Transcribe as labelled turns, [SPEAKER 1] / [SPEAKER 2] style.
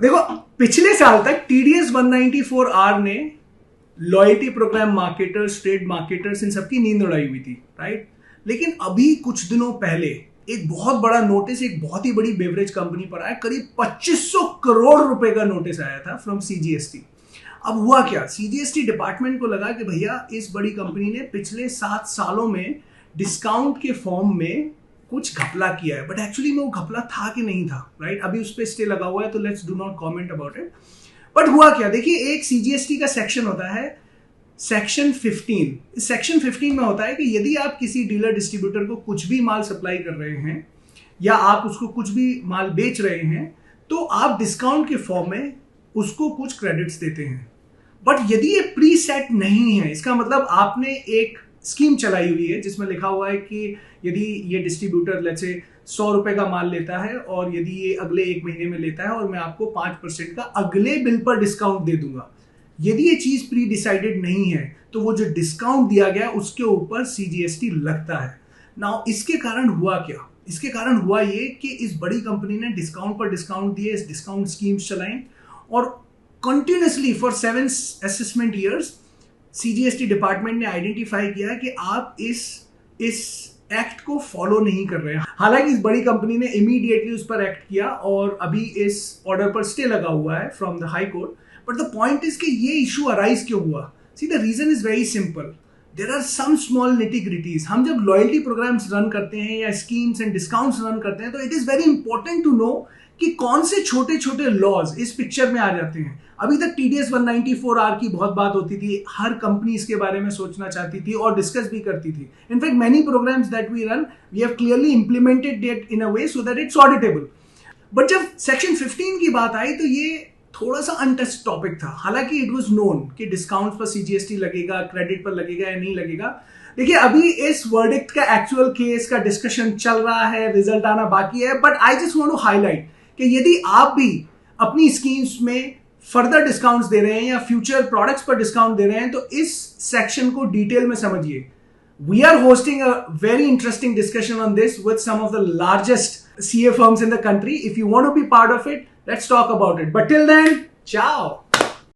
[SPEAKER 1] देखो पिछले साल तक TDS 194R ने loyalty programme marketers, trade marketers, इन सबकी नींद उड़ाई हुई थी, राइट। लेकिन अभी कुछ दिनों पहले एक बहुत बड़ा नोटिस एक बहुत ही बड़ी बेवरेज कंपनी पर आया, करीब 2500 करोड़ रुपए का नोटिस आया था फ्रॉम CGST। अब हुआ क्या, CGST डिपार्टमेंट को लगा कि भैया इस बड़ी कंपनी ने पिछले 7 सालों में डिस्काउंट के फॉर्म में कुछ घपला किया है, बट एक्चुअली में वो घपला था कि नहीं था, राइट। अभी उस पर स्टे लगा हुआ है, तो let's do not comment about it. But हुआ क्या, देखिए एक CGST का सेक्शन होता है सेक्शन 15। इस सेक्शन 15 में होता है कि यदि आप किसी डीलर डिस्ट्रीब्यूटर को कुछ भी माल सप्लाई कर रहे हैं या आप उसको कुछ भी माल बेच रहे हैं, तो आप डिस्काउंट के फॉर्म में उसको कुछ क्रेडिट्स देते हैं। बट यदि ये प्री सेट नहीं है, इसका मतलब आपने एक स्कीम चलाई हुई है जिसमें लिखा हुआ है कि यदि ये डिस्ट्रीब्यूटर लेट्स से 100 रुपए का माल लेता है और यदि ये अगले 1 महीने में लेता है और मैं आपको 5% का अगले बिल पर डिस्काउंट दे दूंगा, यदि ये चीज प्री डिसाइडेड नहीं है तो वो जो डिस्काउंट दिया गया उसके ऊपर CGST लगता है। नाउ इसके कारण हुआ क्या, इसके कारण हुआ ये कि इस बड़ी कंपनी ने डिस्काउंट पर डिस्काउंट दिए, इस डिस्काउंट स्कीम्स चलाई और continuously for 7 assessment years CGST department ने आइडेंटिफाई किया कि आप इस एक्ट को फॉलो नहीं कर रहे हैं। हालांकि इस बड़ी कंपनी ने इमीडिएटली उस पर एक्ट किया और अभी इस ऑर्डर पर स्टे लगा हुआ है from the high court. But the point is कि ये इशू अराइज क्यों हुआ? See the reason is very simple, there are some small nitty-gritties. हम जब लॉयल्टी प्रोग्राम्स रन करते हैं या स्कीम्स एंड डिस्काउंट्स रन करते हैं तो it is very important to know कि कौन से छोटे छोटे लॉज इस पिक्चर में आ जाते हैं। अभी तक TDS 194R की बहुत बात होती थी, हर कंपनी इसके बारे में सोचना चाहती थी और डिस्कस भी करती थी। In fact many programmes that we run we have clearly implemented it in a way so that it's auditable. But जब सेक्शन 15 की बात आई तो ये थोड़ा सा अनटच्ड टॉपिक था। हालांकि इट वाज नोन कि डिस्काउंट्स पर CGST लगेगा, क्रेडिट पर लगेगा या नहीं लगेगा। देखिए अभी इस वर्डिक्ट का एक्चुअल केस का डिस्कशन चल रहा है, रिजल्ट आना बाकी है। But I just want to highlight कि यदि आप भी अपनी स्कीम्स में फर्दर डिस्काउंट्स दे रहे हैं या फ्यूचर प्रोडक्ट्स पर डिस्काउंट दे रहे हैं तो इस सेक्शन को डिटेल में समझिए। We are hosting a very interesting discussion on this with some of the largest CA firms in the country. If you want to be part of it, let's talk about it. But till then, ciao.